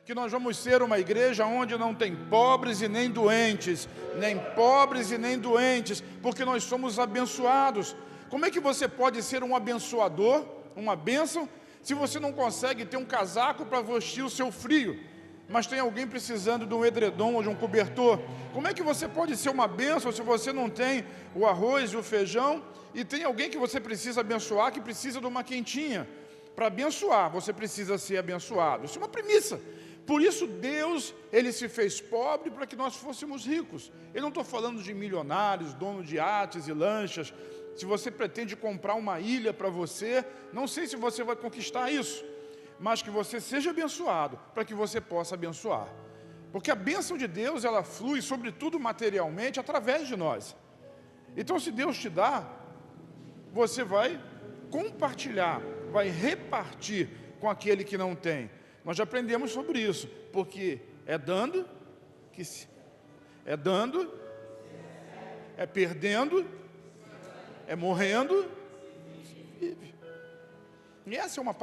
que nós vamos ser uma igreja onde não tem pobres e nem doentes, nem pobres e nem doentes, porque nós somos abençoados. Como é que você pode ser um abençoador, uma bênção, se você não consegue ter um casaco para vestir o seu frio, mas tem alguém precisando de um edredom ou de um cobertor? Como é que você pode ser uma bênção se você não tem o arroz e o feijão, e tem alguém que você precisa abençoar, que precisa de uma quentinha? Para abençoar, você precisa ser abençoado. Isso é uma premissa. Por isso Deus, Ele se fez pobre para que nós fôssemos ricos. Eu não estou falando de milionários, donos de iates e lanchas. Se você pretende comprar uma ilha para você, não sei se você vai conquistar isso, mas que você seja abençoado, para que você possa abençoar. Porque a bênção de Deus, ela flui, sobretudo materialmente, através de nós. Então, se Deus te dá, você vai compartilhar, vai repartir com aquele que não tem. Nós já aprendemos sobre isso, porque é dando, é dando, é perdendo, é morrendo, vive. E essa é uma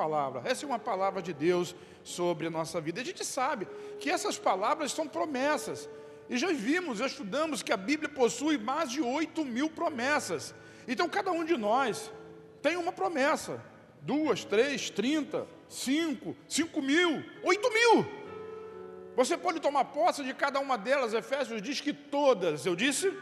palavra de Deus sobre a nossa vida. A gente sabe que essas palavras são promessas, e já estudamos que a Bíblia possui mais de 8.000 promessas. Então cada um de nós tem uma promessa, 2, 3, 30, 5, 5.000, 8.000. Você pode tomar posse de cada uma delas. Efésios diz que todas, eu disse?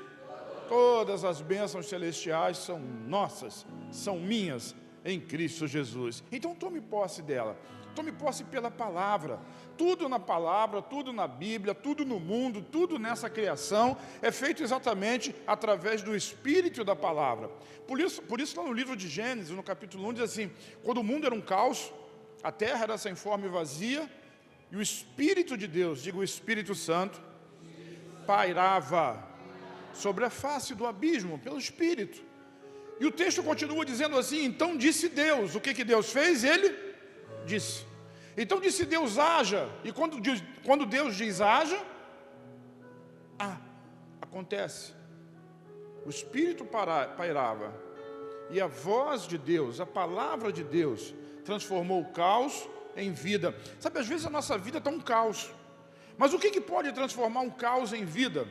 Todas as bênçãos celestiais são nossas, são minhas em Cristo Jesus. Então tome posse dela, tome posse pela palavra. Tudo na palavra, tudo na Bíblia, tudo no mundo, tudo nessa criação é feito exatamente através do Espírito da palavra. Por isso lá no livro de Gênesis, no capítulo 1, diz assim: quando o mundo era um caos, a terra era sem forma e vazia, e o Espírito de Deus, digo o Espírito Santo, pairava sobre a face do abismo, pelo Espírito. E o texto continua dizendo assim: então disse Deus. O que Deus fez? Ele disse. Então disse Deus: haja. E quando Deus diz haja, acontece. O Espírito pairava, e a voz de Deus, a palavra de Deus, transformou o caos em vida. Sabe, às vezes a nossa vida está um caos, mas o que pode transformar um caos em vida?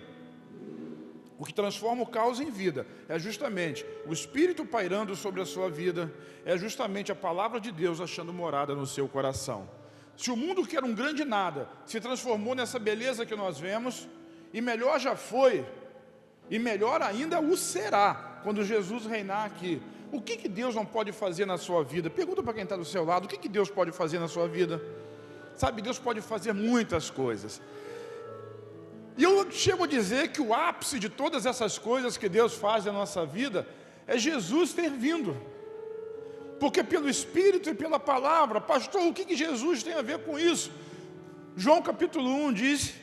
O que transforma o caos em vida é justamente o Espírito pairando sobre a sua vida, é justamente a palavra de Deus achando morada no seu coração. Se o mundo, que era um grande nada, se transformou nessa beleza que nós vemos, e melhor já foi, e melhor ainda o será, quando Jesus reinar aqui. O que Deus não pode fazer na sua vida? Pergunta para quem está do seu lado: o que Deus pode fazer na sua vida? Sabe, Deus pode fazer muitas coisas. E eu chego a dizer que o ápice de todas essas coisas que Deus faz na nossa vida é Jesus ter vindo. Porque pelo Espírito e pela palavra, pastor, o que Jesus tem a ver com isso? João capítulo 1 diz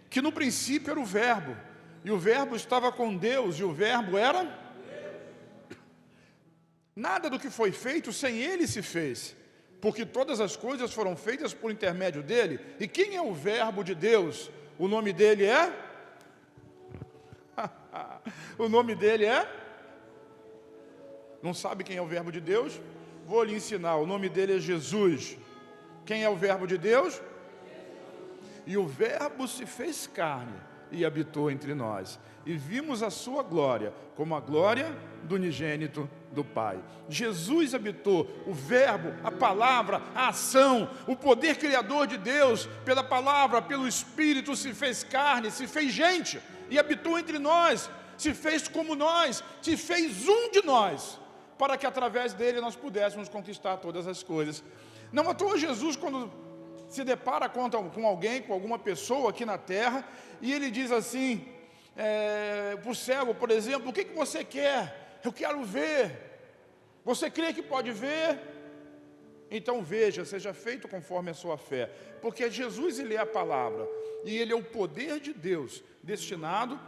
que no princípio era o Verbo, e o Verbo estava com Deus, e o Verbo era... Nada do que foi feito sem Ele se fez, porque todas as coisas foram feitas por intermédio dEle. E quem é o Verbo de Deus? O nome dele é? O nome dele é? Não sabe quem é o Verbo de Deus? Vou lhe ensinar. O nome dele é Jesus. Quem é o Verbo de Deus? E o Verbo se fez carne e habitou entre nós, e vimos a sua glória, como a glória do unigênito do Pai. Jesus habitou, o Verbo, a palavra, a ação, o poder criador de Deus, pela palavra, pelo Espírito, se fez carne, se fez gente, e habitou entre nós, se fez como nós, se fez um de nós, para que através dele nós pudéssemos conquistar todas as coisas. Não à toa Jesus, quando se depara com alguém, com alguma pessoa aqui na terra, e ele diz assim, para o cego, por exemplo: o que você quer? Eu quero ver. Você crê que pode ver? Então veja, seja feito conforme a sua fé. Porque Jesus, Ele é a palavra, e Ele é o poder de Deus, destinado,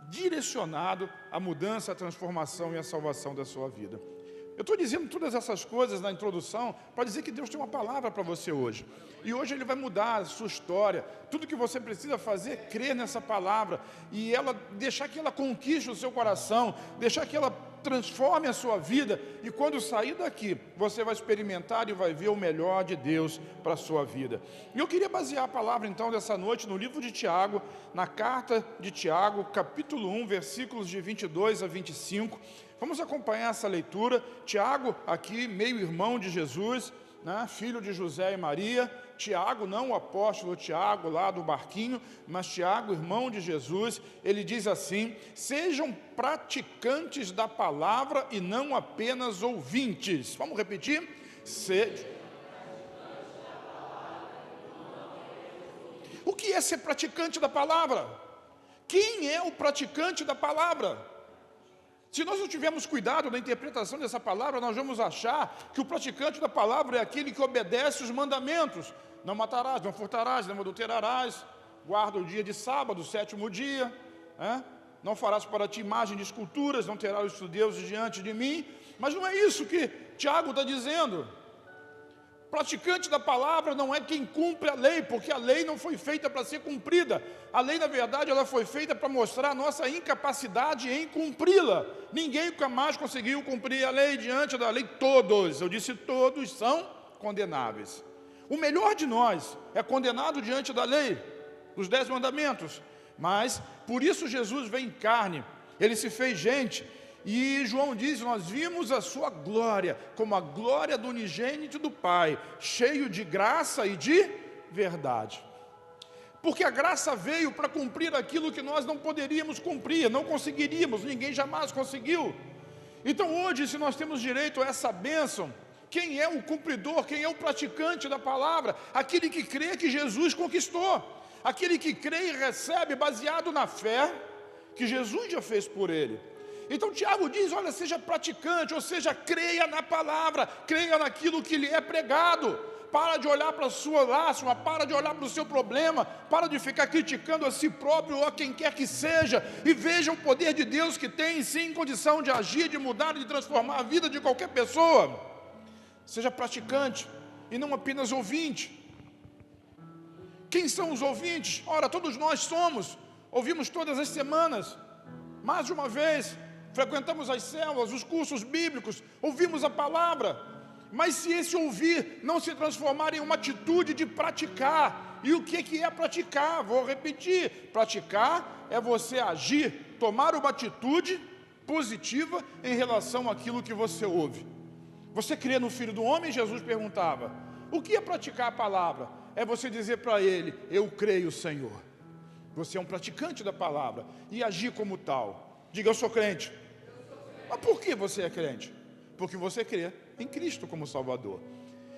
direcionado à mudança, à transformação e à salvação da sua vida. Eu estou dizendo todas essas coisas na introdução para dizer que Deus tem uma palavra para você hoje. E hoje Ele vai mudar a sua história. Tudo que você precisa fazer é crer nessa palavra e deixar que ela conquiste o seu coração, deixar que ela transforme a sua vida, e quando sair daqui, você vai experimentar e vai ver o melhor de Deus para a sua vida. E eu queria basear a palavra então dessa noite no livro de Tiago, na carta de Tiago, capítulo 1, versículos de 22 a 25. Vamos acompanhar essa leitura. Tiago, aqui, meio-irmão de Jesus, né, filho de José e Maria. Tiago, não o apóstolo Tiago lá do barquinho, mas Tiago, irmão de Jesus. Ele diz assim: sejam praticantes da palavra e não apenas ouvintes. Vamos repetir? O que é ser praticante da palavra? Quem é o praticante da palavra? Se nós não tivermos cuidado na interpretação dessa palavra, nós vamos achar que o praticante da palavra é aquele que obedece os mandamentos. Não matarás, não furtarás, não adulterarás, guarda o dia de sábado, o 7º dia, não farás para ti imagem de esculturas, não terás os teus deuses diante de mim. Mas não é isso que Tiago está dizendo. Praticante da palavra não é quem cumpre a lei, porque a lei não foi feita para ser cumprida. A lei, na verdade, ela foi feita para mostrar a nossa incapacidade em cumpri-la. Ninguém jamais conseguiu cumprir a lei. Diante da lei, todos, eu disse todos, são condenáveis. O melhor de nós é condenado diante da lei, dos 10 mandamentos. Mas, por isso Jesus veio em carne, ele se fez gente. E João diz: nós vimos a sua glória, como a glória do unigênito do Pai, cheio de graça e de verdade. Porque a graça veio para cumprir aquilo que nós não poderíamos cumprir, não conseguiríamos, ninguém jamais conseguiu. Então hoje, se nós temos direito a essa bênção, quem é o cumpridor, quem é o praticante da palavra? Aquele que crê que Jesus conquistou, aquele que crê e recebe baseado na fé que Jesus já fez por ele. Então Tiago diz: olha, seja praticante, ou seja, creia na palavra, creia naquilo que lhe é pregado. Para de olhar para a sua lástima, para de olhar para o seu problema, para de ficar criticando a si próprio ou a quem quer que seja, e veja o poder de Deus que tem sim condição de agir, de mudar, de transformar a vida de qualquer pessoa. Seja praticante e não apenas ouvinte. Quem são os ouvintes? Ora, todos nós somos, ouvimos todas as semanas, mais de uma vez, frequentamos as células, os cursos bíblicos, ouvimos a palavra, mas se esse ouvir não se transformar em uma atitude de praticar, e o que é praticar? Vou repetir: praticar é você agir, tomar uma atitude positiva em relação àquilo que você ouve. Você crê no Filho do Homem? Jesus perguntava. O que é praticar a palavra? É você dizer para ele: eu creio, Senhor. Você é um praticante da palavra, e agir como tal. Diga: eu sou crente. Mas por que você é crente? Porque você crê em Cristo como Salvador.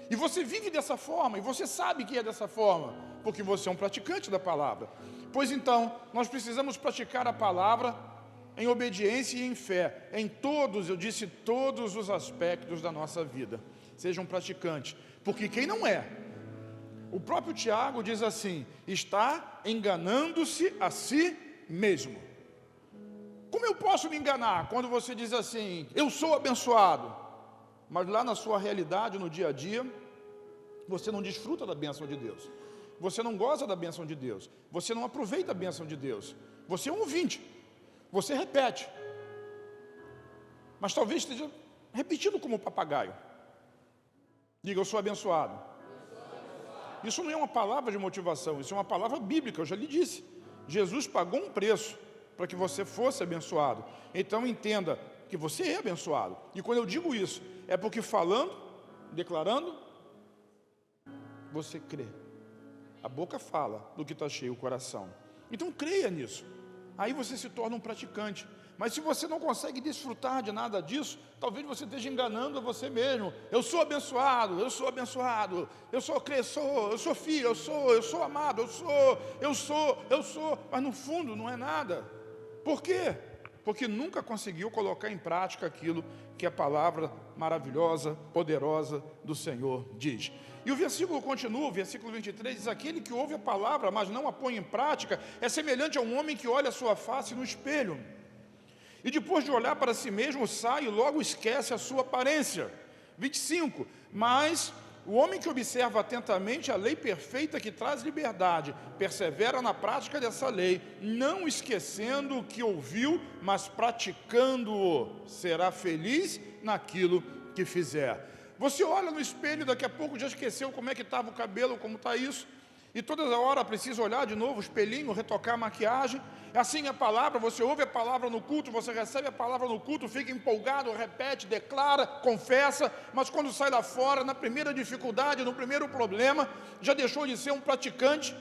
E você vive dessa forma, e você sabe que é dessa forma, porque você é um praticante da palavra. Pois então, nós precisamos praticar a palavra em obediência e em fé, em todos, eu disse, todos os aspectos da nossa vida. Seja um praticante, porque quem não é, o próprio Tiago diz assim: está enganando-se a si mesmo. Como eu posso me enganar quando você diz assim: eu sou abençoado, mas lá na sua realidade, no dia a dia, você não desfruta da bênção de Deus, você não goza da bênção de Deus, você não aproveita a bênção de Deus, você é um ouvinte, você repete, mas talvez esteja repetindo como papagaio. Diga: eu sou abençoado. Isso não é uma palavra de motivação, isso é uma palavra bíblica, eu já lhe disse. Jesus pagou um preço para que você fosse abençoado. Então entenda que você é abençoado. E quando eu digo isso, é porque falando, declarando, você crê. A boca fala do que está cheio o coração. Então creia nisso. Aí você se torna um praticante. Mas se você não consegue desfrutar de nada disso, talvez você esteja enganando a você mesmo. Eu sou abençoado, eu sou abençoado, eu sou filho, eu sou amado, eu sou, mas no fundo não é nada. Por quê? Porque nunca conseguiu colocar em prática aquilo que a palavra maravilhosa, poderosa do Senhor diz. E o versículo continua, o versículo 23, diz: aquele que ouve a palavra, mas não a põe em prática, é semelhante a um homem que olha a sua face no espelho, e depois de olhar para si mesmo, sai e logo esquece a sua aparência. 25, mas O homem que observa atentamente a lei perfeita que traz liberdade, persevera na prática dessa lei, não esquecendo o que ouviu, mas praticando-o, será feliz naquilo que fizer. Você olha no espelho, daqui a pouco já esqueceu como é que estava o cabelo, como está isso, e toda hora precisa olhar de novo o espelhinho, retocar a maquiagem. Assim é a palavra, você ouve a palavra no culto, você recebe a palavra no culto, fica empolgado, repete, declara, confessa, mas quando sai lá fora, na primeira dificuldade, no primeiro problema, já deixou de ser um praticante,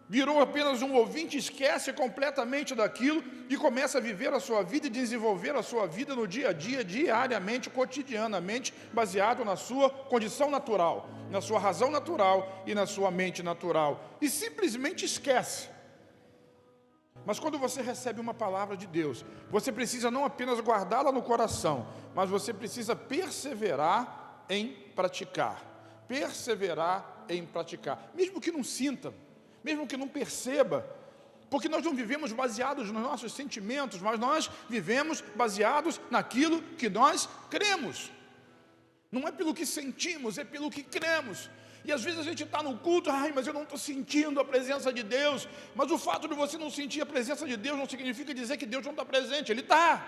virou apenas um ouvinte, esquece completamente daquilo e começa a viver a sua vida e desenvolver a sua vida no dia a dia, diariamente, cotidianamente, baseado na sua condição natural, na sua razão natural e na sua mente natural, e simplesmente esquece. Mas quando você recebe uma palavra de Deus, você precisa não apenas guardá-la no coração, mas você precisa perseverar em praticar. Perseverar em praticar, mesmo que não sinta, mesmo que não perceba, porque nós não vivemos baseados nos nossos sentimentos, mas nós vivemos baseados naquilo que nós cremos. Não é pelo que sentimos, é pelo que cremos. E às vezes a gente está no culto, mas eu não estou sentindo a presença de Deus. Mas o fato de você não sentir a presença de Deus não significa dizer que Deus não está presente, Ele está.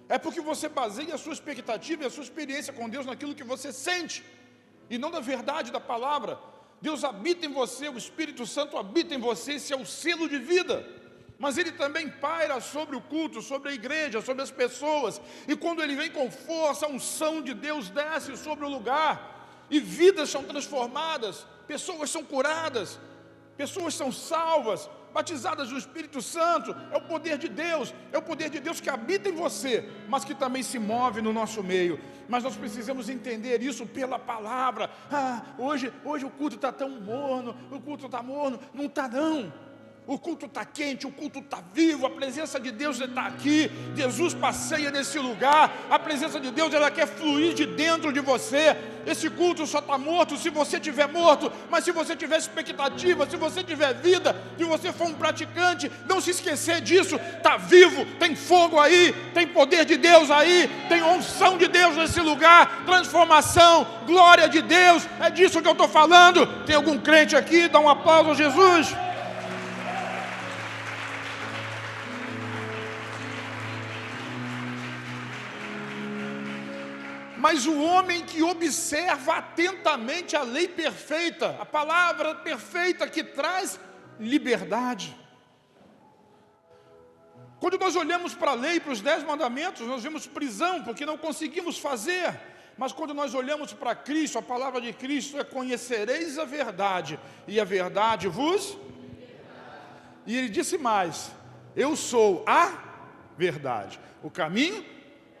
É porque você baseia a sua expectativa e a sua experiência com Deus naquilo que você sente, e não na verdade da palavra. Deus habita em você, o Espírito Santo habita em você, esse é o selo de vida. Mas Ele também paira sobre o culto, sobre a igreja, sobre as pessoas. E quando Ele vem com força, a unção de Deus desce sobre o lugar. E vidas são transformadas, pessoas são curadas, pessoas são salvas, batizadas no Espírito Santo. É o poder de Deus, é o poder de Deus que habita em você, mas que também se move no nosso meio. Mas nós precisamos entender isso pela palavra. Hoje o culto está tão morno, o culto está morno. Não está não. O culto está quente, o culto está vivo, a presença de Deus está aqui, Jesus passeia nesse lugar, a presença de Deus ela quer fluir de dentro de você. Esse culto só está morto se você estiver morto, mas se você tiver expectativa, se você tiver vida, se você for um praticante, não se esquecer disso, está vivo, tem fogo aí, tem poder de Deus aí, tem unção de Deus nesse lugar, transformação, glória de Deus, é disso que eu estou falando. Tem algum crente aqui? Dá um aplauso a Jesus. Mas o homem que observa atentamente a lei perfeita, a palavra perfeita que traz liberdade. Quando nós olhamos para a lei, para os 10 mandamentos, nós vemos prisão, porque não conseguimos fazer. Mas quando nós olhamos para Cristo, a palavra de Cristo é: conhecereis a verdade, e a verdade vos... E Ele disse mais: eu sou a verdade, o caminho,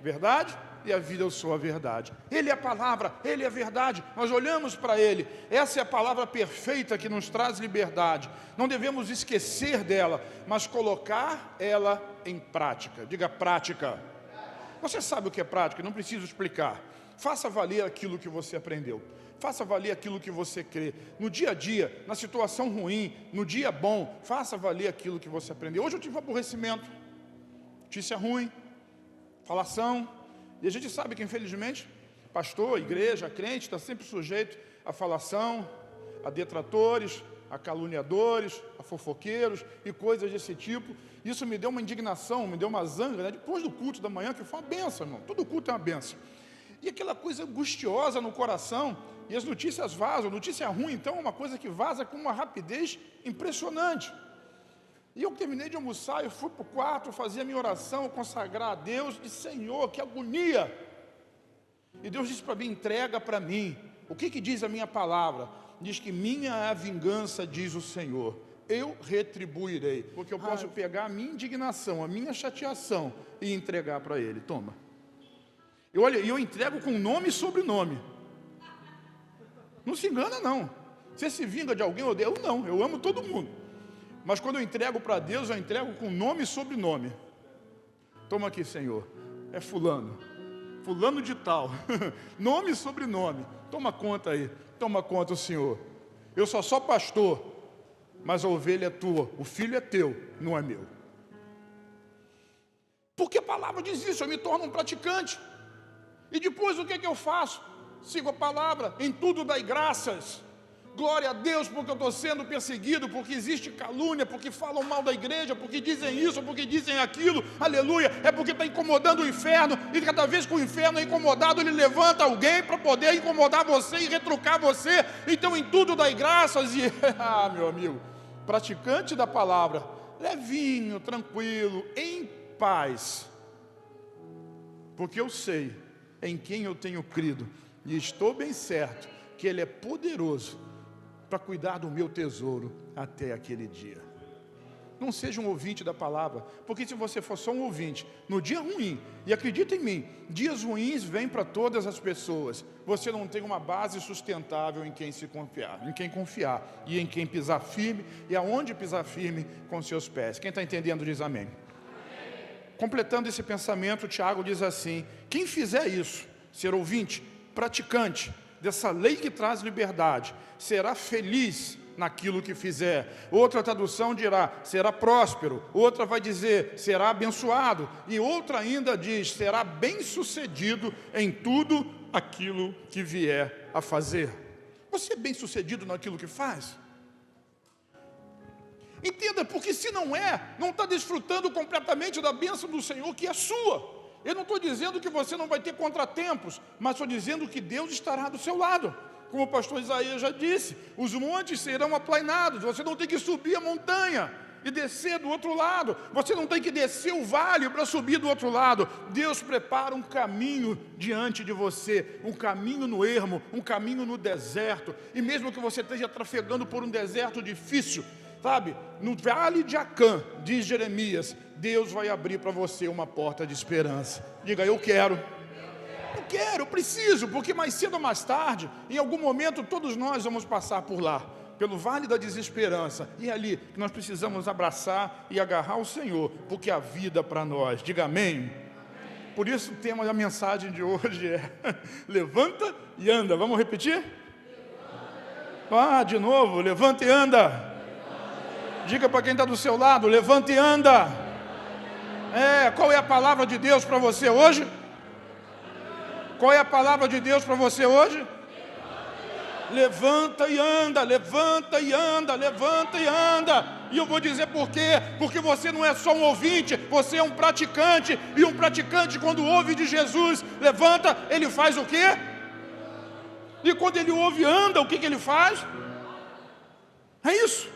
verdade e a vida. Eu sou a verdade. Ele é a palavra, Ele é a verdade. Nós olhamos para Ele, essa é a palavra perfeita que nos traz liberdade. Não devemos esquecer dela, mas colocar ela em prática. Diga prática. Você sabe o que é prática, não preciso explicar. Faça valer aquilo que você aprendeu, faça valer aquilo que você crê. No dia a dia, na situação ruim, no dia bom, faça valer aquilo que você aprendeu. Hoje eu tive aborrecimento, notícia ruim, falação. E a gente sabe que, infelizmente, pastor, igreja, crente, está sempre sujeito a falação, a detratores, a caluniadores, a fofoqueiros e coisas desse tipo. Isso me deu uma indignação, me deu uma zanga, né? Depois do culto da manhã, que foi uma benção, irmão. Todo culto é uma benção. E aquela coisa angustiosa no coração, e as notícias vazam. Notícia ruim, então, é uma coisa que vaza com uma rapidez impressionante. E eu terminei de almoçar, eu fui para o quarto, fazer a minha oração, consagrar a Deus, e Senhor, que agonia! E Deus disse para mim: entrega para mim. O que diz a minha palavra? Diz que minha é a vingança, diz o Senhor, eu retribuirei. Porque eu posso pegar a minha indignação, a minha chateação e entregar para Ele. Toma. Eu entrego com nome e sobrenome. Não se engana não. Você se vinga de alguém, eu não, eu amo todo mundo. Mas quando eu entrego para Deus, eu entrego com nome e sobrenome. Toma aqui, Senhor, é fulano, fulano de tal, nome e sobrenome. Toma conta aí, toma conta, Senhor. Eu só sou pastor, mas a ovelha é tua, o filho é teu, não é meu. Porque a palavra diz isso, eu me torno um praticante. E depois o que eu faço? Sigo a palavra, em tudo dai graças. Glória a Deus, porque eu estou sendo perseguido, porque existe calúnia, porque falam mal da igreja, porque dizem isso, porque dizem aquilo, aleluia, é porque está incomodando o inferno, e cada vez que o inferno é incomodado, ele levanta alguém para poder incomodar você e retrucar você. Então em tudo dai graças, e, meu amigo, praticante da palavra, levinho, tranquilo, em paz, porque eu sei em quem eu tenho crido, e estou bem certo, que Ele é poderoso, para cuidar do meu tesouro até aquele dia. Não seja um ouvinte da palavra, porque se você for só um ouvinte, no dia ruim, e acredita em mim, dias ruins vêm para todas as pessoas, você não tem uma base sustentável em quem se confiar, e em quem pisar firme, e aonde pisar firme com seus pés. Quem está entendendo diz amém. Completando esse pensamento, Tiago diz assim: quem fizer isso, ser ouvinte, praticante dessa lei que traz liberdade, será feliz naquilo que fizer. Outra tradução dirá, será próspero. Outra vai dizer, será abençoado. E outra ainda diz, será bem-sucedido em tudo aquilo que vier a fazer. Você é bem-sucedido naquilo que faz? Entenda, porque se não está desfrutando completamente da bênção do Senhor, que é sua. Eu não estou dizendo que você não vai ter contratempos, mas estou dizendo que Deus estará do seu lado. Como o pastor Isaías já disse, os montes serão aplainados, você não tem que subir a montanha e descer do outro lado, você não tem que descer o vale para subir do outro lado. Deus prepara um caminho diante de você, um caminho no ermo, um caminho no deserto, e mesmo que você esteja trafegando por um deserto difícil, sabe, no vale de Acã, diz Jeremias, Deus vai abrir para você uma porta de esperança. Diga, eu quero, eu preciso, porque mais cedo ou mais tarde, em algum momento, todos nós vamos passar por lá, pelo vale da desesperança, e é ali que nós precisamos abraçar e agarrar o Senhor, porque a vida para nós. Diga amém. Por isso o tema da mensagem de hoje é levanta e anda. Vamos repetir? De novo, levanta e anda. Diga para quem está do seu lado, levanta e anda. Qual é a palavra de Deus para você hoje? Qual é a palavra de Deus para você hoje? Levanta e anda, levanta e anda, levanta e anda. E eu vou dizer por quê? Porque você não é só um ouvinte, você é um praticante. E um praticante, quando ouve de Jesus, levanta, ele faz o quê? E quando ele ouve e anda, o que ele faz? É isso.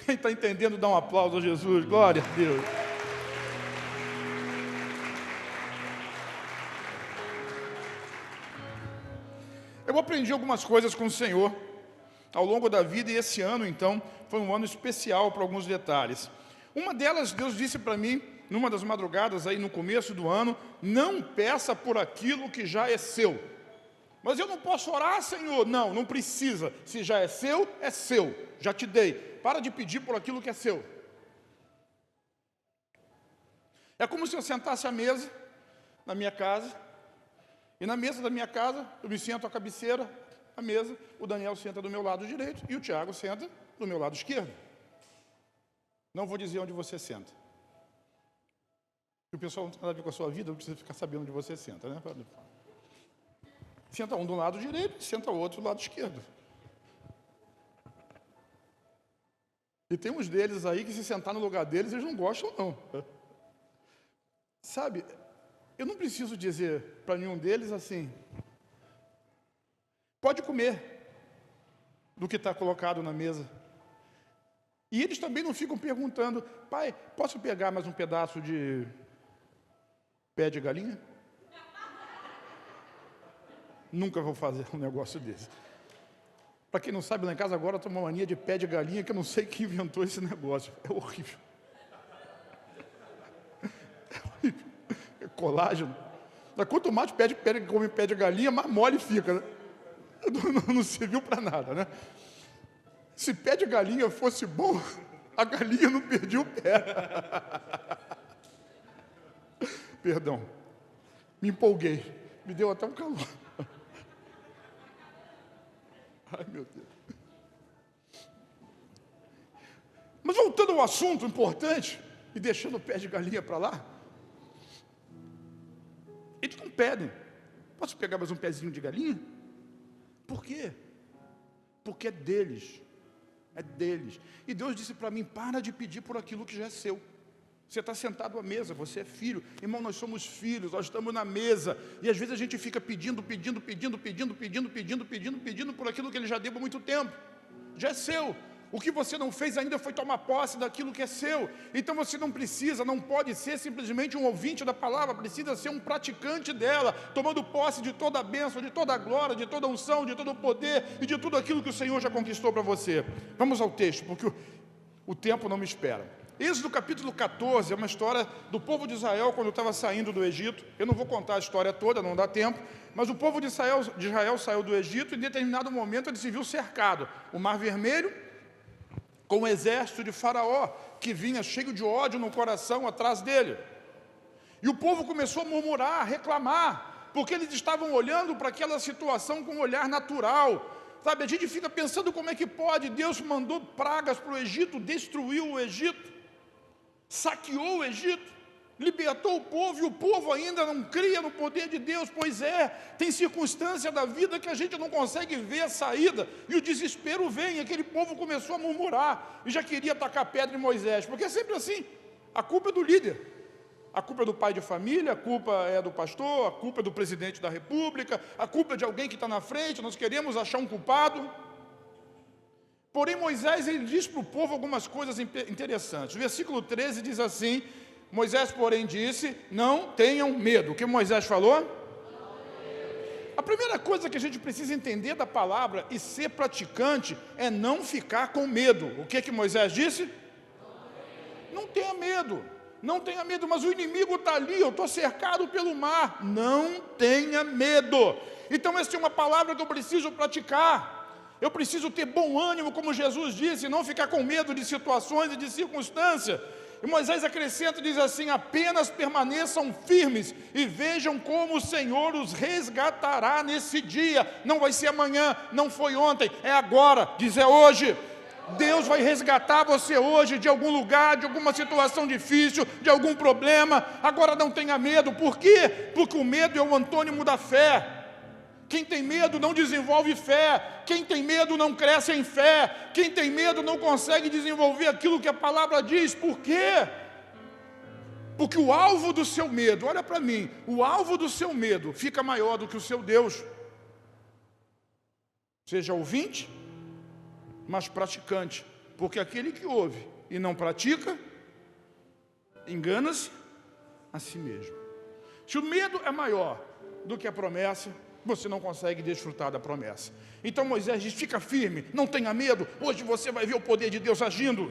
Quem está entendendo, dá um aplauso a Jesus. Glória a Deus. Eu aprendi algumas coisas com o Senhor ao longo da vida, e esse ano, então, foi um ano especial para alguns detalhes. Uma delas, Deus disse para mim, numa das madrugadas, aí no começo do ano, não peça por aquilo que já é seu. Mas eu não posso orar, Senhor. Não, não precisa. Se já é seu, já te dei. Para de pedir por aquilo que é seu. É como se eu sentasse à mesa, na minha casa, e na mesa da minha casa, eu me sento à cabeceira, à mesa, o Daniel senta do meu lado direito e o Tiago senta do meu lado esquerdo. Não vou dizer onde você senta. Se o pessoal não tem nada a ver com a sua vida, não precisa ficar sabendo onde você senta, né? Senta um do lado direito e senta o outro do lado esquerdo. E tem uns deles aí que se sentar no lugar deles, eles não gostam não. Sabe, eu não preciso dizer para nenhum deles assim, pode comer do que está colocado na mesa. E eles também não ficam perguntando, pai, posso pegar mais um pedaço de pé de galinha? Nunca vou fazer um negócio desse. Para quem não sabe, lá em casa agora tem uma mania de pé de galinha que eu não sei quem inventou esse negócio. É horrível. É horrível. É colágeno. Quanto mais come pé de galinha, mais mole fica, né? Não serviu para nada, né? Se pé de galinha fosse bom, a galinha não perdia o pé. Perdão. Me empolguei. Me deu até um calor. Ai, meu Deus. Mas voltando ao assunto importante, e deixando o pé de galinha para lá, eles não pedem, posso pegar mais um pezinho de galinha? Por quê? Porque é deles. É deles. E Deus disse para mim, para de pedir por aquilo que já é seu. Você está sentado à mesa, você é filho. Irmão, nós somos filhos, nós estamos na mesa. E às vezes a gente fica pedindo por aquilo que Ele já deu há muito tempo. Já é seu. O que você não fez ainda foi tomar posse daquilo que é seu. Então você não precisa, não pode ser simplesmente um ouvinte da palavra, precisa ser um praticante dela, tomando posse de toda a bênção, de toda a glória, de toda a unção, de todo o poder e de tudo aquilo que o Senhor já conquistou para você. Vamos ao texto, porque o tempo não me espera. Êxodo capítulo 14 é uma história do povo de Israel quando estava saindo do Egito. Eu não vou contar a história toda, não dá tempo, mas o povo de Israel saiu do Egito e em determinado momento ele se viu cercado. O Mar Vermelho, com o exército de Faraó, que vinha cheio de ódio no coração atrás dele. E o povo começou a murmurar, a reclamar, porque eles estavam olhando para aquela situação com um olhar natural. Sabe, a gente fica pensando como é que pode, Deus mandou pragas para o Egito, destruiu o Egito, saqueou o Egito, libertou o povo, e o povo ainda não cria no poder de Deus. Pois é, tem circunstância da vida que a gente não consegue ver a saída, e o desespero vem, e aquele povo começou a murmurar, e já queria tacar pedra em Moisés, porque é sempre assim, a culpa é do líder, a culpa é do pai de família, a culpa é do pastor, a culpa é do presidente da república, a culpa é de alguém que está na frente, nós queremos achar um culpado. Porém, Moisés, ele diz para o povo algumas coisas interessantes. O versículo 13 diz assim, Moisés, porém, disse, não tenham medo. O que Moisés falou? A primeira coisa que a gente precisa entender da palavra e ser praticante é não ficar com medo. O que Moisés disse? Não tenha medo. Não tenha medo, mas o inimigo está ali, eu estou cercado pelo mar. Não tenha medo. Então, essa é uma palavra que eu preciso praticar. Eu preciso ter bom ânimo, como Jesus disse, e não ficar com medo de situações e de circunstâncias. E Moisés acrescenta e diz assim, apenas permaneçam firmes e vejam como o Senhor os resgatará nesse dia. Não vai ser amanhã, não foi ontem, é agora, diz é hoje. Deus vai resgatar você hoje de algum lugar, de alguma situação difícil, de algum problema. Agora não tenha medo, por quê? Porque o medo é o antônimo da fé. Quem tem medo não desenvolve fé. Quem tem medo não cresce em fé. Quem tem medo não consegue desenvolver aquilo que a palavra diz. Por quê? Porque o alvo do seu medo, olha para mim, o alvo do seu medo fica maior do que o seu Deus. Seja ouvinte, mas praticante. Porque aquele que ouve e não pratica, engana-se a si mesmo. Se o medo é maior do que a promessa, você não consegue desfrutar da promessa. Então Moisés diz, fica firme, não tenha medo, hoje você vai ver o poder de Deus agindo.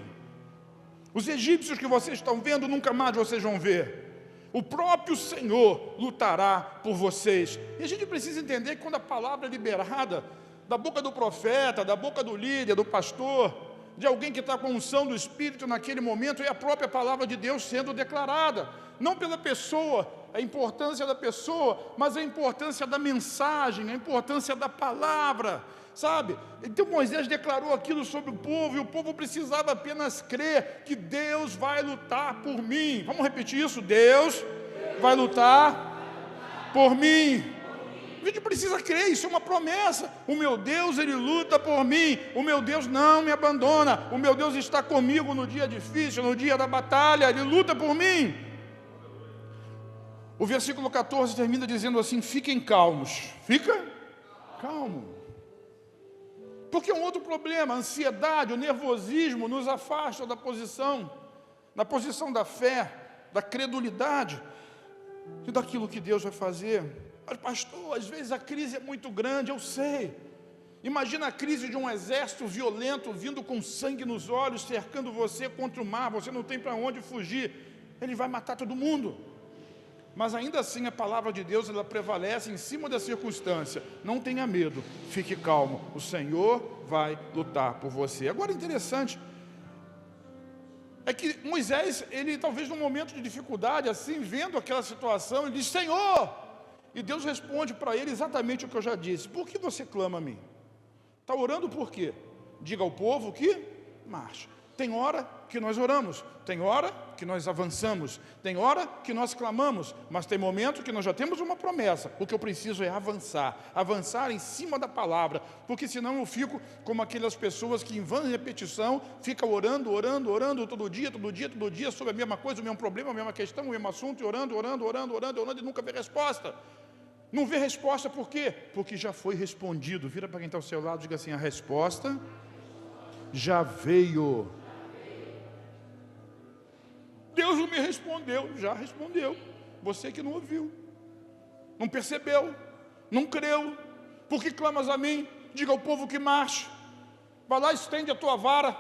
Os egípcios que vocês estão vendo, nunca mais vocês vão ver. O próprio Senhor lutará por vocês. E a gente precisa entender que quando a palavra é liberada, da boca do profeta, da boca do líder, do pastor, de alguém que está com a unção do Espírito naquele momento, é a própria palavra de Deus sendo declarada. Não pela pessoa, a importância da pessoa, mas a importância da mensagem, a importância da palavra, sabe? Então Moisés declarou aquilo sobre o povo, e o povo precisava apenas crer que Deus vai lutar por mim. Vamos repetir isso? Deus vai lutar por mim. A gente precisa crer, isso é uma promessa. O meu Deus, Ele luta por mim. O meu Deus não me abandona. O meu Deus está comigo no dia difícil, no dia da batalha. Ele luta por mim. O versículo 14 termina dizendo assim, fiquem calmos. Fica calmo. Porque é um outro problema, a ansiedade, o nervosismo nos afasta da posição da fé, da credulidade e daquilo que Deus vai fazer. Mas pastor, às vezes a crise é muito grande, eu sei. Imagina a crise de um exército violento vindo com sangue nos olhos, cercando você contra o mar, você não tem para onde fugir, ele vai matar todo mundo. Mas ainda assim a palavra de Deus, ela prevalece em cima da circunstância. Não tenha medo, fique calmo, o Senhor vai lutar por você. Agora interessante, é que Moisés, ele talvez num momento de dificuldade, assim, vendo aquela situação, ele diz, Senhor! E Deus responde para ele exatamente o que eu já disse. Por que você clama a mim? Está orando por quê? Diga ao povo que marcha. Tem hora que nós oramos, tem hora que nós avançamos, tem hora que nós clamamos, mas tem momento que nós já temos uma promessa. O que eu preciso é avançar em cima da palavra, porque senão eu fico como aquelas pessoas que em vã repetição ficam orando todo dia sobre a mesma coisa, o mesmo problema, a mesma questão, o mesmo assunto, e orando e nunca vê resposta. Não vê resposta por quê? Porque já foi respondido. Vira para quem está ao seu lado e diga assim: a resposta já veio. Deus não me respondeu, já respondeu. Você que não ouviu, não percebeu, não creu. Por que clamas a mim? Diga ao povo que marche. Vai lá, estende a tua vara,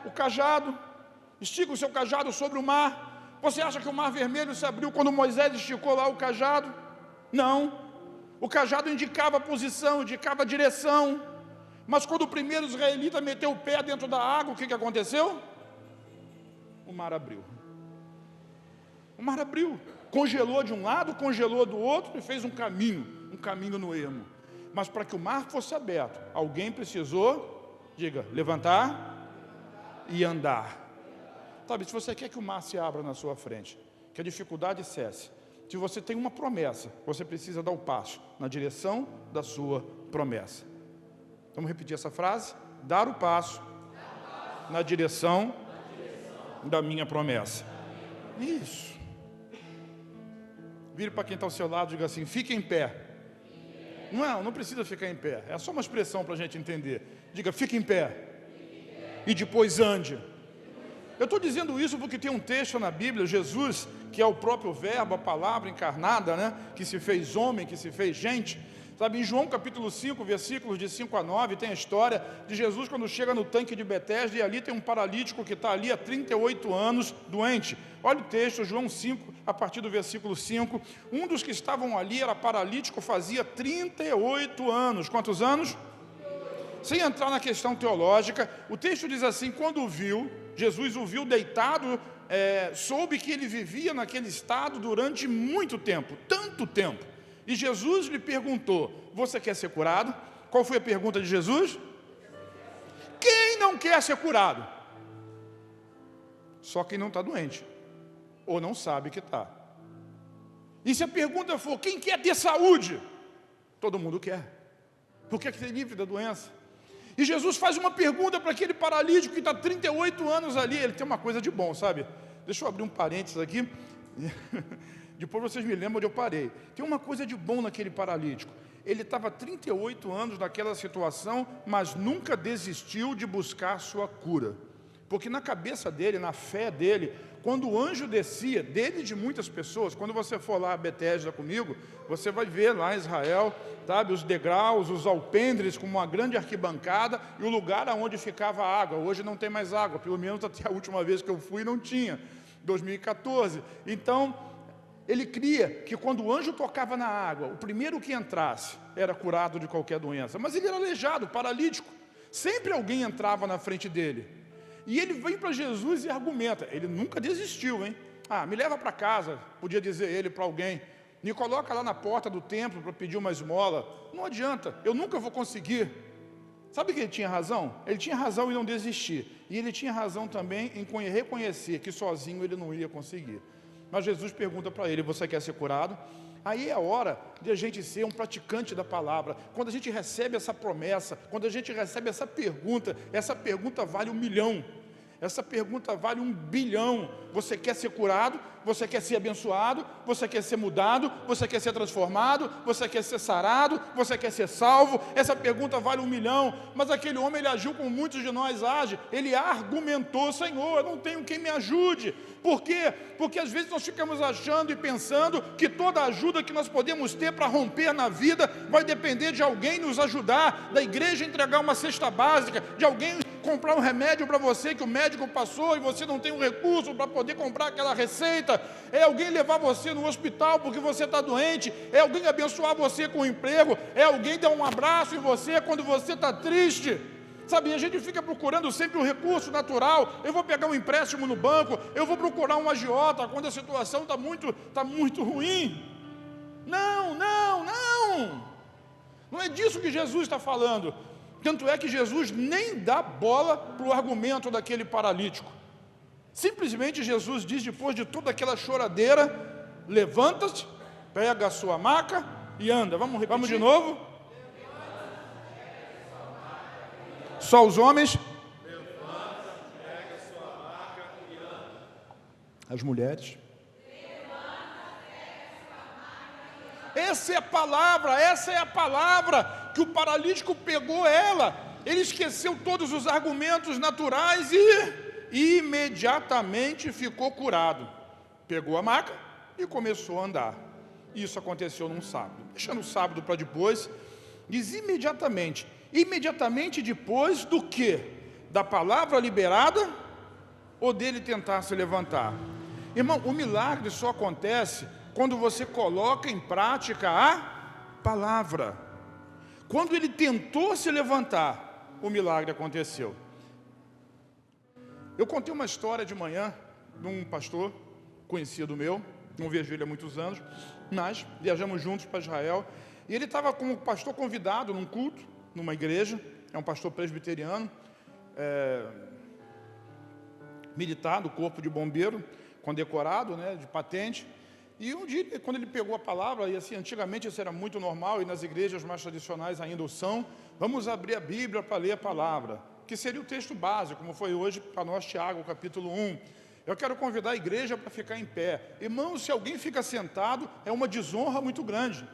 o cajado, estica o seu cajado sobre o mar. Você acha que o mar vermelho se abriu quando Moisés esticou lá o cajado? Não. O cajado indicava a posição, indicava a direção. Mas quando o primeiro israelita meteu o pé dentro da água, o que aconteceu? O mar abriu. O mar abriu. Congelou de um lado, congelou do outro e fez um caminho no ermo. Mas para que o mar fosse aberto, alguém precisou, levantar e andar. Sabe, se você quer que o mar se abra na sua frente, que a dificuldade cesse, se você tem uma promessa, você precisa dar o passo na direção da sua promessa. Vamos repetir essa frase? Dar o passo na direção da minha promessa. Isso. Vire para quem está ao seu lado e diga assim: fique em pé. Não precisa ficar em pé, é só uma expressão para a gente entender. Diga: fique em pé. E depois ande. Eu estou dizendo isso porque tem um texto na Bíblia, Jesus, que é o próprio verbo, a palavra encarnada, que se fez homem, que se fez gente. Sabe, em João capítulo 5, versículos de 5 a 9, tem a história de Jesus quando chega no tanque de Betesda, e ali tem um paralítico que está ali há 38 anos, doente. Olha o texto, João 5, a partir do versículo 5. Um dos que estavam ali era paralítico, fazia 38 anos. Quantos anos? Sem entrar na questão teológica, o texto diz assim: quando Jesus o viu deitado, soube que ele vivia naquele estado durante muito tempo, tanto tempo. E Jesus lhe perguntou: você quer ser curado? Qual foi a pergunta de Jesus? Quem não quer ser curado? Só quem não está doente, ou não sabe que está. E se a pergunta for: quem quer ter saúde? Todo mundo quer, porque quer ser livre da doença. E Jesus faz uma pergunta para aquele paralítico que está 38 anos ali. Ele tem uma coisa de bom, sabe? Deixa eu abrir um parênteses aqui. Depois vocês me lembram onde eu parei. Tem uma coisa de bom naquele paralítico. Ele estava 38 anos naquela situação, mas nunca desistiu de buscar sua cura. Porque na cabeça dele, na fé dele, quando o anjo descia, dele e de muitas pessoas, quando você for lá a Betesda comigo, você vai ver lá em Israel, sabe, os degraus, os alpendres com uma grande arquibancada e o lugar onde ficava a água. Hoje não tem mais água, pelo menos até a última vez que eu fui não tinha, 2014. Então, ele cria que quando o anjo tocava na água, o primeiro que entrasse era curado de qualquer doença. Mas ele era aleijado, paralítico. Sempre alguém entrava na frente dele. E ele vem para Jesus e argumenta. Ele nunca desistiu, hein? Me leva para casa, podia dizer ele para alguém. Me coloca lá na porta do templo para pedir uma esmola. Não adianta, eu nunca vou conseguir. Sabe que ele tinha razão? Ele tinha razão em não desistir. E ele tinha razão também em reconhecer que sozinho ele não ia conseguir. Mas Jesus pergunta para ele: você quer ser curado? Aí é a hora de a gente ser um praticante da palavra. Quando a gente recebe essa promessa, quando a gente recebe essa pergunta vale 1 milhão. Essa pergunta vale 1 bilhão. Você quer ser curado? Você quer ser abençoado? Você quer ser mudado? Você quer ser transformado? Você quer ser sarado? Você quer ser salvo? Essa pergunta vale 1 milhão. Mas aquele homem, ele agiu como muitos de nós agem. Ele argumentou: Senhor, eu não tenho quem me ajude. Por quê? Porque às vezes nós ficamos achando e pensando que toda ajuda que nós podemos ter para romper na vida vai depender de alguém nos ajudar, da igreja entregar uma cesta básica, de alguém comprar um remédio para você que o médico passou e você não tem um recurso para poder comprar aquela receita, é alguém levar você no hospital porque você está doente, é alguém abençoar você com um emprego, é alguém dar um abraço em você quando você está triste. Sabe, a gente fica procurando sempre um recurso natural. Eu vou pegar um empréstimo no banco, eu vou procurar um agiota quando a situação está muito ruim. Não é disso que Jesus está falando. Tanto é que Jesus nem dá bola para o argumento daquele paralítico. Simplesmente Jesus diz, depois de toda aquela choradeira, levanta-te, pega a sua maca e anda. Vamos repetir? Vamos de novo? Só os homens? Levanta, pega a sua maca e anda. As mulheres? Essa é a palavra que o paralítico pegou ela. Ele esqueceu todos os argumentos naturais e imediatamente ficou curado. Pegou a maca e começou a andar. Isso aconteceu num sábado. Deixando o sábado para depois, diz imediatamente. Imediatamente depois do quê? Da palavra liberada ou dele tentar se levantar? Irmão, o milagre só acontece quando você coloca em prática a palavra. Quando ele tentou se levantar, o milagre aconteceu. Eu contei uma história de manhã de um pastor conhecido meu, não vejo ele há muitos anos, mas viajamos juntos para Israel, e ele estava como pastor convidado num culto, numa igreja, é um pastor presbiteriano, militar do corpo de bombeiro, condecorado, né, de patente. E um dia, quando ele pegou a palavra, e assim, antigamente isso era muito normal, e nas igrejas mais tradicionais ainda o são, vamos abrir a Bíblia para ler a palavra, que seria o texto básico, como foi hoje para nós, Tiago, capítulo 1. Eu quero convidar a igreja para ficar em pé. Irmãos, se alguém fica sentado, é uma desonra muito grande.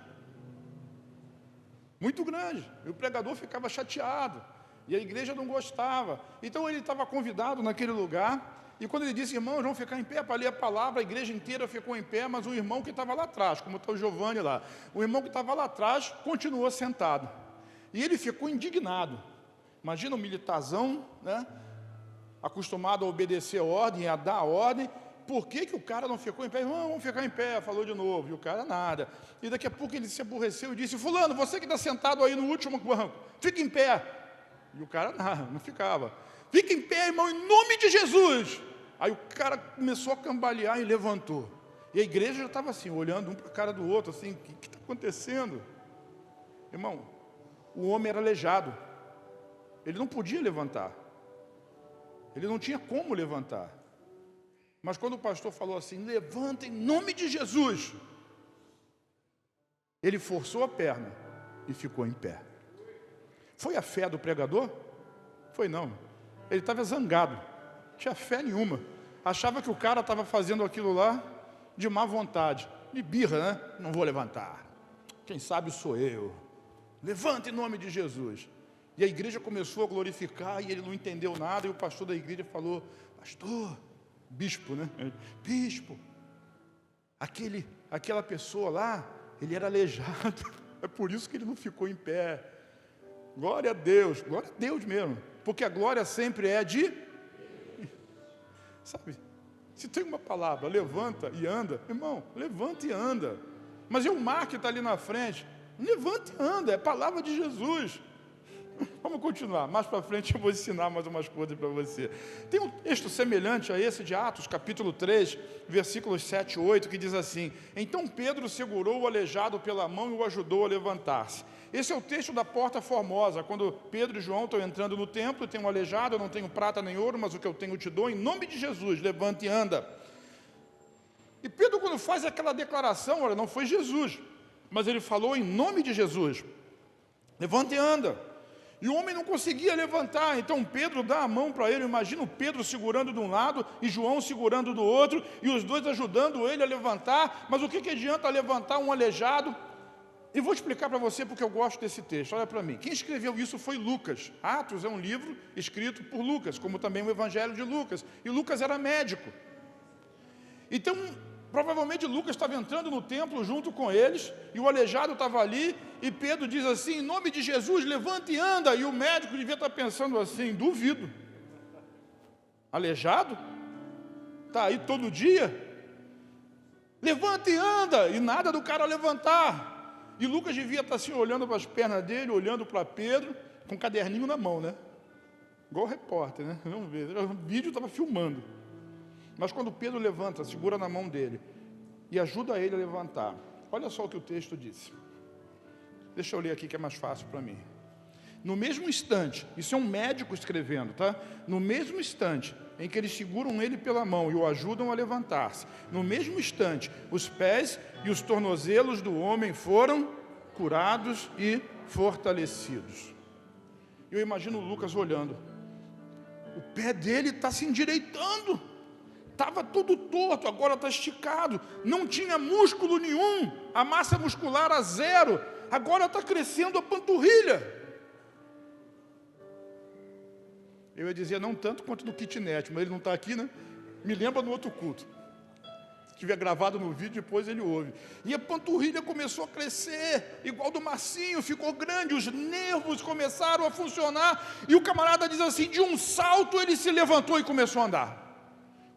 Muito grande. E o pregador ficava chateado, e a igreja não gostava. Então ele estava convidado naquele lugar, e quando ele disse, irmãos, vamos ficar em pé para ler a palavra, a igreja inteira ficou em pé, mas o irmão que estava lá atrás, como está o Giovanni lá, o irmão que estava lá atrás continuou sentado. E ele ficou indignado. Imagina um militarzão, né, acostumado a obedecer a ordem, a dar a ordem. Por que o cara não ficou em pé? Irmão, vamos ficar em pé, falou de novo. E o cara nada. E daqui a pouco ele se aborreceu e disse, fulano, você que está sentado aí no último banco, fica em pé. E o cara nada, não ficava. Fica em pé, irmão, em nome de Jesus. Aí o cara começou a cambalear e levantou. E a igreja já estava assim, olhando um para a cara do outro, assim, o que está acontecendo? Irmão, o homem era aleijado. Ele não podia levantar. Ele não tinha como levantar. Mas quando o pastor falou assim, levanta em nome de Jesus, ele forçou a perna e ficou em pé. Foi a fé do pregador? Foi não. Ele estava zangado. Não tinha fé nenhuma. Achava que o cara estava fazendo aquilo lá de má vontade. De birra, né? Não vou levantar. Quem sabe sou eu. Levanta em nome de Jesus. E a igreja começou a glorificar e ele não entendeu nada. E o pastor da igreja falou, pastor, bispo, né? Bispo, aquela pessoa lá, ele era aleijado. É por isso que ele não ficou em pé. Glória a Deus mesmo. Porque a glória sempre é de... Sabe, se tem uma palavra, levanta e anda, irmão, levanta e anda. Mas o mar que está ali na frente, levanta e anda, é a palavra de Jesus. Vamos continuar, mais para frente eu vou ensinar mais umas coisas para você. Tem um texto semelhante a esse de Atos, capítulo 3, versículos 7 e 8, que diz assim, então Pedro segurou o aleijado pela mão e o ajudou a levantar-se. Esse é o texto da porta formosa, quando Pedro e João estão entrando no templo, tem um aleijado, eu não tenho prata nem ouro, mas o que eu tenho te dou, em nome de Jesus, levanta e anda. E Pedro, quando faz aquela declaração, olha, não foi Jesus, mas ele falou em nome de Jesus, levanta e anda. E o homem não conseguia levantar, então Pedro dá a mão para ele, imagina o Pedro segurando de um lado e João segurando do outro, e os dois ajudando ele a levantar, mas o que adianta levantar um aleijado? E vou explicar para você porque eu gosto desse texto, olha para mim. Quem escreveu isso foi Lucas. Atos é um livro escrito por Lucas, como também o Evangelho de Lucas. E Lucas era médico. Então, provavelmente Lucas estava entrando no templo junto com eles, e o aleijado estava ali, e Pedro diz assim, em nome de Jesus, levanta e anda. E o médico devia estar pensando assim, duvido. Aleijado? Está aí todo dia? Levanta e anda. E nada do cara levantar. E Lucas devia estar assim, olhando para as pernas dele, olhando para Pedro, com um caderninho na mão, né? Igual repórter, né? Vamos ver, o vídeo estava filmando. Mas quando Pedro levanta, segura na mão dele e ajuda ele a levantar. Olha só o que o texto disse. Deixa eu ler aqui que é mais fácil para mim. No mesmo instante, isso é um médico escrevendo, tá? No mesmo instante em que eles seguram ele pela mão e o ajudam a levantar-se, no mesmo instante, os pés e os tornozelos do homem foram curados e fortalecidos. Eu imagino o Lucas olhando. O pé dele está se endireitando. Estava todo torto, agora está esticado. Não tinha músculo nenhum. A massa muscular a zero. Agora está crescendo a panturrilha. Eu ia dizer não tanto quanto no kitnet, mas ele não está aqui, né? Me lembra no outro culto. Se tiver gravado no vídeo, depois ele ouve. E a panturrilha começou a crescer, igual do Marcinho, ficou grande, os nervos começaram a funcionar. E o camarada diz assim, de um salto ele se levantou e começou a andar.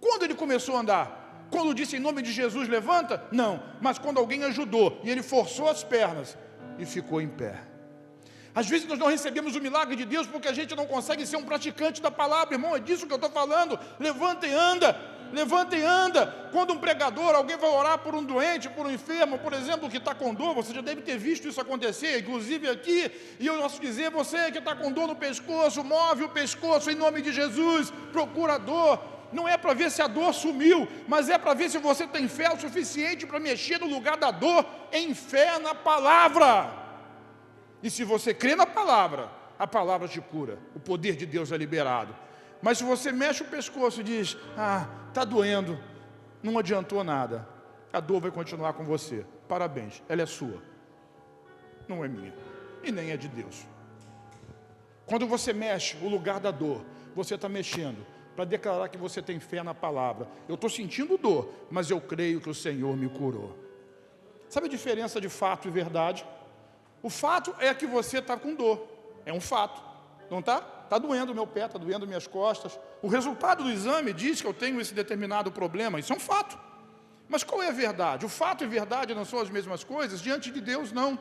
Quando ele começou a andar? Quando disse em nome de Jesus, levanta? Não, mas quando alguém ajudou, e ele forçou as pernas e ficou em pé. Às vezes nós não recebemos o milagre de Deus porque a gente não consegue ser um praticante da palavra, irmão, é disso que eu estou falando. Levanta e anda, levanta e anda. Quando um pregador, alguém vai orar por um doente, por um enfermo, por exemplo, que está com dor, você já deve ter visto isso acontecer, inclusive aqui, e eu posso dizer, você que está com dor no pescoço, move o pescoço em nome de Jesus, procura a dor. Não é para ver se a dor sumiu, mas é para ver se você tem fé o suficiente para mexer no lugar da dor, em fé na palavra. E se você crê na palavra, a palavra te cura, o poder de Deus é liberado. Mas se você mexe o pescoço e diz, está doendo, não adiantou nada, a dor vai continuar com você. Parabéns, ela é sua, não é minha, e nem é de Deus. Quando você mexe o lugar da dor, você está mexendo para declarar que você tem fé na palavra. Eu estou sentindo dor, mas eu creio que o Senhor me curou. Sabe a diferença de fato e verdade? O fato é que você está com dor, é um fato, não está? Está doendo o meu pé, está doendo minhas costas. O resultado do exame diz que eu tenho esse determinado problema, isso é um fato. Mas qual é a verdade? O fato e verdade não são as mesmas coisas? Diante de Deus, não.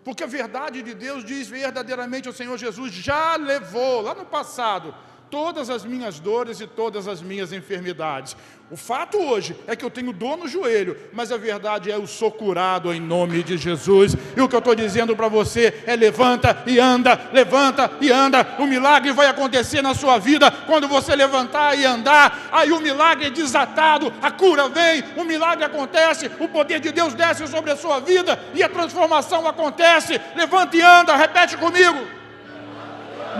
Porque a verdade de Deus diz verdadeiramente o Senhor Jesus já levou, lá no passado, todas as minhas dores e todas as minhas enfermidades. O fato hoje é que eu tenho dor no joelho, mas a verdade é eu sou curado em nome de Jesus. E o que eu estou dizendo para você é levanta e anda, levanta e anda. O milagre vai acontecer na sua vida quando você levantar e andar. Aí o milagre é desatado, a cura vem, o milagre acontece, o poder de Deus desce sobre a sua vida e a transformação acontece. Levanta e anda, repete comigo.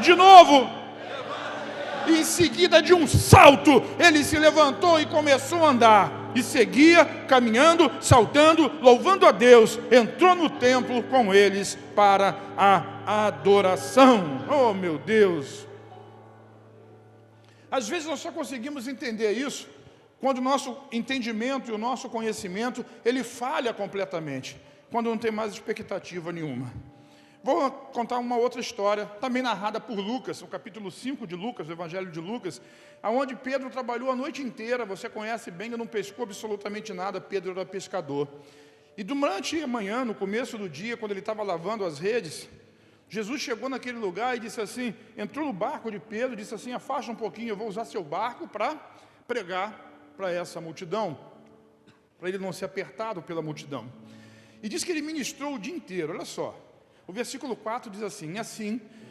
De novo. E em seguida de um salto, ele se levantou e começou a andar. E seguia caminhando, saltando, louvando a Deus. Entrou no templo com eles para a adoração. Oh meu Deus! Às vezes nós só conseguimos entender isso quando o nosso entendimento e o nosso conhecimento, ele falha completamente. Quando não tem mais expectativa nenhuma. Vou contar uma outra história, também narrada por Lucas, no capítulo 5 de Lucas, do Evangelho de Lucas, onde Pedro trabalhou a noite inteira, você conhece bem, não pescou absolutamente nada, Pedro era pescador. E durante a manhã, no começo do dia, quando ele estava lavando as redes, Jesus chegou naquele lugar e disse assim, entrou no barco de Pedro, disse assim, afasta um pouquinho, eu vou usar seu barco para pregar para essa multidão, para ele não ser apertado pela multidão. E diz que ele ministrou o dia inteiro, olha só. O versículo 4 diz assim,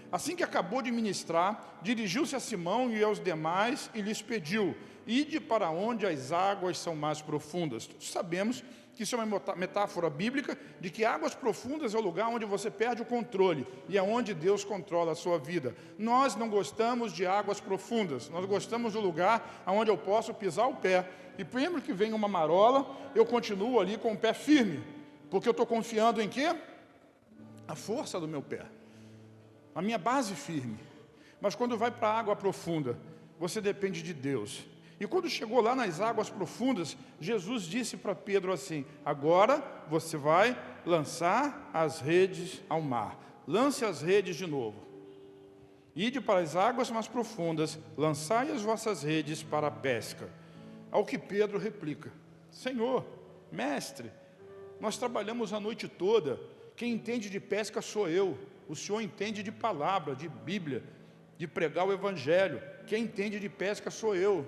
assim que acabou de ministrar, dirigiu-se a Simão e aos demais e lhes pediu, ide para onde as águas são mais profundas. Todos sabemos que isso é uma metáfora bíblica de que águas profundas é o lugar onde você perde o controle e é onde Deus controla a sua vida. Nós não gostamos de águas profundas, nós gostamos do lugar onde eu posso pisar o pé. E sempre que vem uma marola, eu continuo ali com o pé firme, porque eu estou confiando em quê? A força do meu pé, a minha base firme. Mas quando vai para a água profunda, você depende de Deus. E quando chegou lá nas águas profundas, Jesus disse para Pedro assim, agora você vai lançar as redes ao mar. Lance as redes de novo. Ide para as águas mais profundas, lançai as vossas redes para a pesca. Ao que Pedro replica, Senhor, mestre, nós trabalhamos a noite toda, quem entende de pesca sou eu, o Senhor entende de palavra, de Bíblia, de pregar o Evangelho, quem entende de pesca sou eu.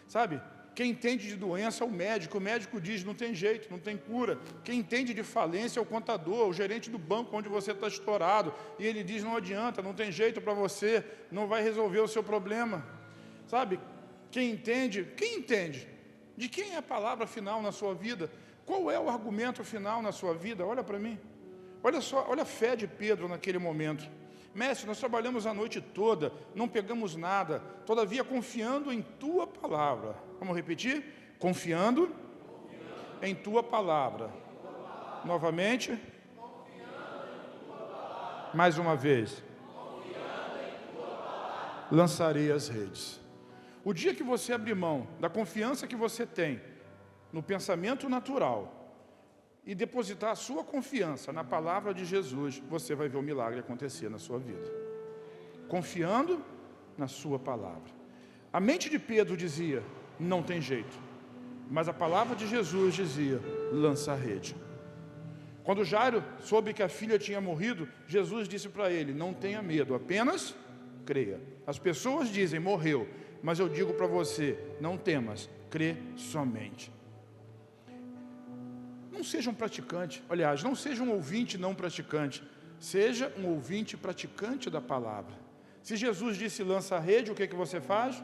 Sabe, Quem entende de doença é o médico diz, não tem jeito, não tem cura. Quem entende de falência é o contador, o gerente do banco onde você está estourado, e ele diz, não adianta, não tem jeito para você, não vai resolver o seu problema. Sabe, quem entende, de quem é a palavra final na sua vida? Qual é o argumento final na sua vida? Olha para mim, olha só, olha a fé de Pedro naquele momento. Mestre, nós trabalhamos a noite toda, não pegamos nada, todavia confiando em Tua palavra. Vamos repetir? Confiando em Tua palavra. Novamente. Mais uma vez. Lançarei as redes. O dia que você abrir mão da confiança que você tem no pensamento natural e depositar a sua confiança na palavra de Jesus, você vai ver o milagre acontecer na sua vida. Confiando na sua palavra. A mente de Pedro dizia, não tem jeito. Mas a palavra de Jesus dizia, lança a rede. Quando Jairo soube que a filha tinha morrido, Jesus disse para ele, não tenha medo, apenas creia. As pessoas dizem, morreu, mas eu digo para você, não temas, crê somente. Não seja um praticante, aliás, não seja um ouvinte não praticante, seja um ouvinte praticante da palavra. Se Jesus disse lança a rede, o que você faz?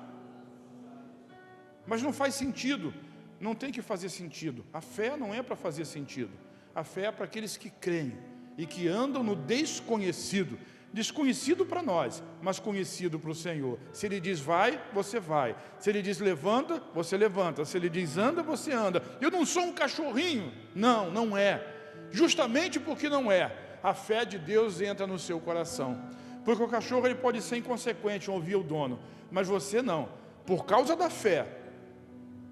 Mas não faz sentido, não tem que fazer sentido. A fé não é para fazer sentido, a fé é para aqueles que creem e que andam no desconhecido. Desconhecido para nós, mas conhecido para o Senhor. Se Ele diz vai, você vai. Se Ele diz levanta, você levanta. Se Ele diz anda, você anda. Eu não sou um cachorrinho. Não, não é. Justamente porque não é. A fé de Deus entra no seu coração. Porque o cachorro ele pode ser inconsequente, ouvir o dono. Mas você não. Por causa da fé,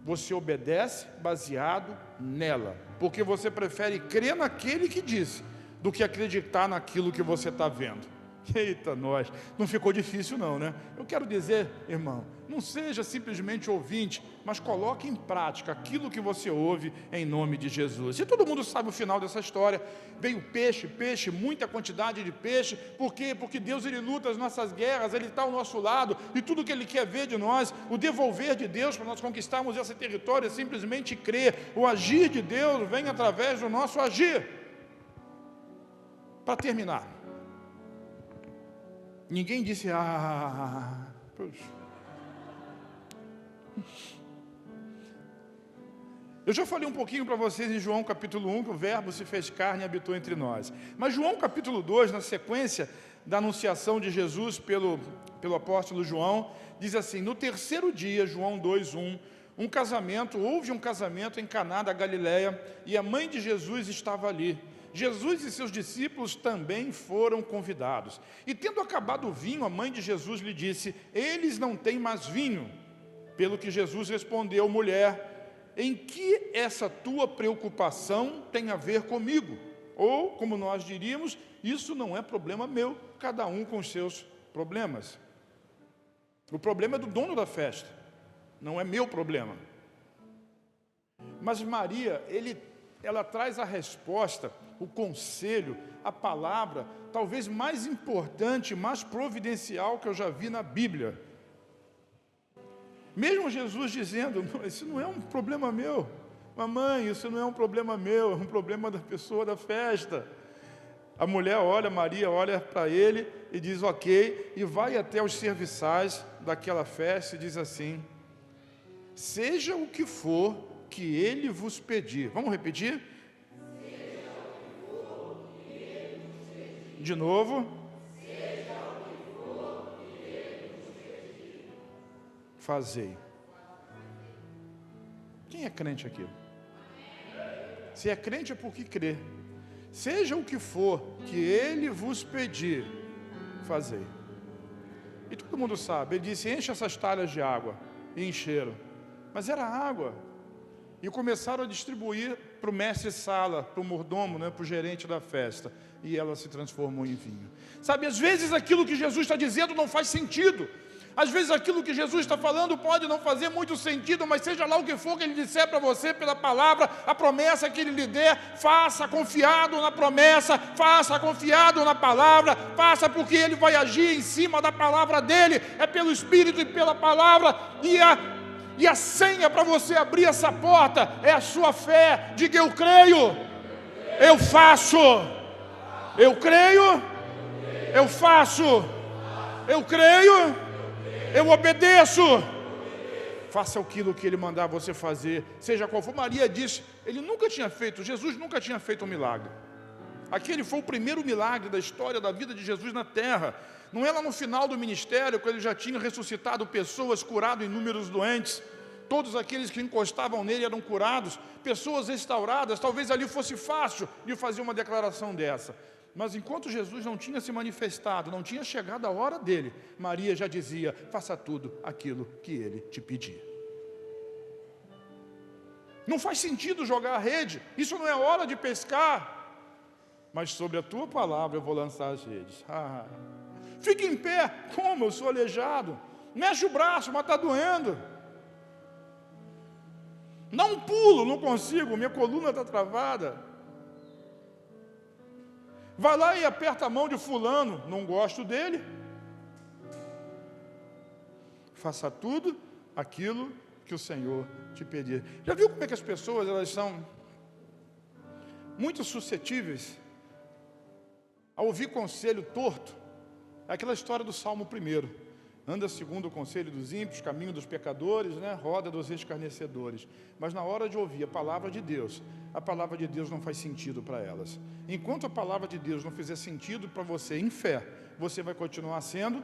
você obedece baseado nela. Porque você prefere crer naquele que disse, do que acreditar naquilo que você está vendo. Eita, nós, não ficou difícil não, né? Eu quero dizer, irmão, não seja simplesmente ouvinte, mas coloque em prática aquilo que você ouve em nome de Jesus. E todo mundo sabe o final dessa história, veio peixe, muita quantidade de peixe, por quê? Porque Deus ele luta as nossas guerras, Ele está ao nosso lado, e tudo que Ele quer ver de nós, o devolver de Deus para nós conquistarmos esse território é simplesmente crer, o agir de Deus vem através do nosso agir. Para terminar, ninguém disse, puxa. Eu já falei um pouquinho para vocês em João capítulo 1, que o verbo se fez carne e habitou entre nós. Mas João capítulo 2, na sequência da anunciação de Jesus pelo apóstolo João, diz assim, no terceiro dia, João 2:1, houve um casamento em Caná da Galileia, e a mãe de Jesus estava ali. Jesus e seus discípulos também foram convidados. E tendo acabado o vinho, a mãe de Jesus lhe disse, eles não têm mais vinho. Pelo que Jesus respondeu, mulher, em que essa tua preocupação tem a ver comigo? Ou, como nós diríamos, isso não é problema meu, cada um com os seus problemas. O problema é do dono da festa, não é meu problema. Mas Maria, ela traz a resposta, o conselho, a palavra, talvez mais importante, mais providencial que eu já vi na Bíblia. Mesmo Jesus dizendo, isso não é um problema meu, mamãe, isso não é um problema meu, é um problema da pessoa da festa. A mulher olha, Maria olha para ele e diz ok, e vai até os serviçais daquela festa e diz assim, seja o que for que ele vos pedir. Vamos repetir? Seja o que for que ele vos pedir. De novo. Seja o que for que ele vos pedir. Fazei. Quem é crente aqui? Se é crente é porque crê. Seja o que for que ele vos pedir, fazei. E todo mundo sabe, ele disse, enche essas talhas de água. E encheram. Mas era água. E começaram a distribuir para o mestre-sala, para o mordomo, para o gerente da festa. E ela se transformou em vinho. Sabe, às vezes aquilo que Jesus está dizendo não faz sentido. Às vezes aquilo que Jesus está falando pode não fazer muito sentido, mas seja lá o que for que Ele disser para você pela palavra, a promessa que Ele lhe der, faça confiado na promessa, faça confiado na palavra, faça porque Ele vai agir em cima da palavra dEle, é pelo Espírito e pela palavra, E a senha para você abrir essa porta é a sua fé. Diga: eu creio, eu faço. Eu creio, eu faço. Eu creio, eu obedeço. Faça aquilo que Ele mandar você fazer, seja qual for. Maria disse, Jesus nunca tinha feito um milagre. Aquele foi o primeiro milagre da história da vida de Jesus na terra. Não é lá no final do ministério, quando Ele já tinha ressuscitado pessoas, curado inúmeros doentes. Todos aqueles que encostavam nele eram curados, pessoas restauradas. Talvez ali fosse fácil de fazer uma declaração dessa. Mas enquanto Jesus não tinha se manifestado, não tinha chegado a hora dele, Maria já dizia: faça tudo aquilo que Ele te pedir. Não faz sentido jogar a rede, isso não é hora de pescar, mas sobre a tua palavra eu vou lançar as redes. Fique em pé. Como? Eu sou aleijado. Mexe o braço, mas está doendo. Dá um pulo, não consigo, minha coluna está travada. Vai lá e aperta a mão de fulano, não gosto dele. Faça tudo aquilo que o Senhor te pedir. Já viu como é que as pessoas, elas são muito suscetíveis a ouvir conselho torto? É aquela história do Salmo 1. Anda segundo o conselho dos ímpios, caminho dos pecadores, roda dos escarnecedores. Mas na hora de ouvir a palavra de Deus não faz sentido para elas. Enquanto a palavra de Deus não fizer sentido para você em fé, você vai continuar sendo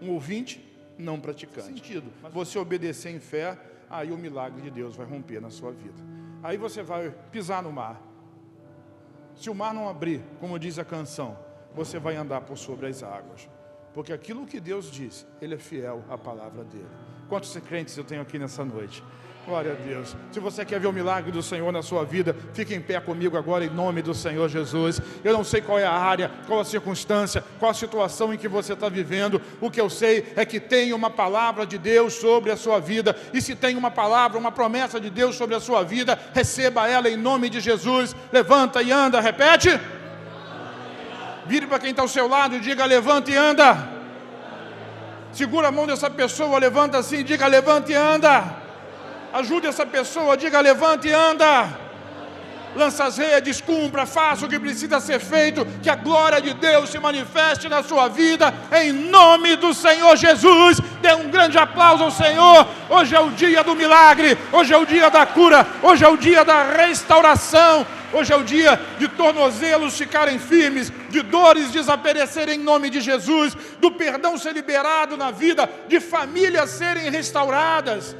um ouvinte não praticante. Você obedecer em fé, aí o milagre de Deus vai romper na sua vida. Aí você vai pisar no mar. Se o mar não abrir, como diz a canção, você vai andar por sobre as águas. Porque aquilo que Deus diz, Ele é fiel à palavra dEle. Quantos crentes eu tenho aqui nessa noite? Glória a Deus. Se você quer ver o milagre do Senhor na sua vida, fique em pé comigo agora em nome do Senhor Jesus. Eu não sei qual é a área, qual a circunstância, qual a situação em que você está vivendo. O que eu sei é que tem uma palavra de Deus sobre a sua vida. E se tem uma palavra, uma promessa de Deus sobre a sua vida, receba ela em nome de Jesus. Levanta e anda, repete. Vire para quem está ao seu lado e diga: levanta e anda. Segura a mão dessa pessoa, levanta assim e diga: levanta e anda. Ajude essa pessoa, diga: levanta e anda. Lança as redes, cumpra, faça o que precisa ser feito, que a glória de Deus se manifeste na sua vida, em nome do Senhor Jesus. Dê um grande aplauso ao Senhor. Hoje é o dia do milagre, hoje é o dia da cura, hoje é o dia da restauração. Hoje é o dia de tornozelos ficarem firmes, de dores desaparecerem em nome de Jesus, do perdão ser liberado na vida, de famílias serem restauradas.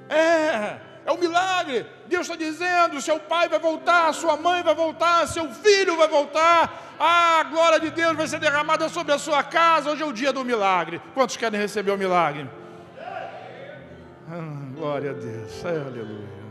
É um milagre. Deus está dizendo: seu pai vai voltar, sua mãe vai voltar, seu filho vai voltar. A glória de Deus vai ser derramada sobre a sua casa. Hoje é o dia do milagre. Quantos querem receber o milagre? Glória a Deus, aleluia.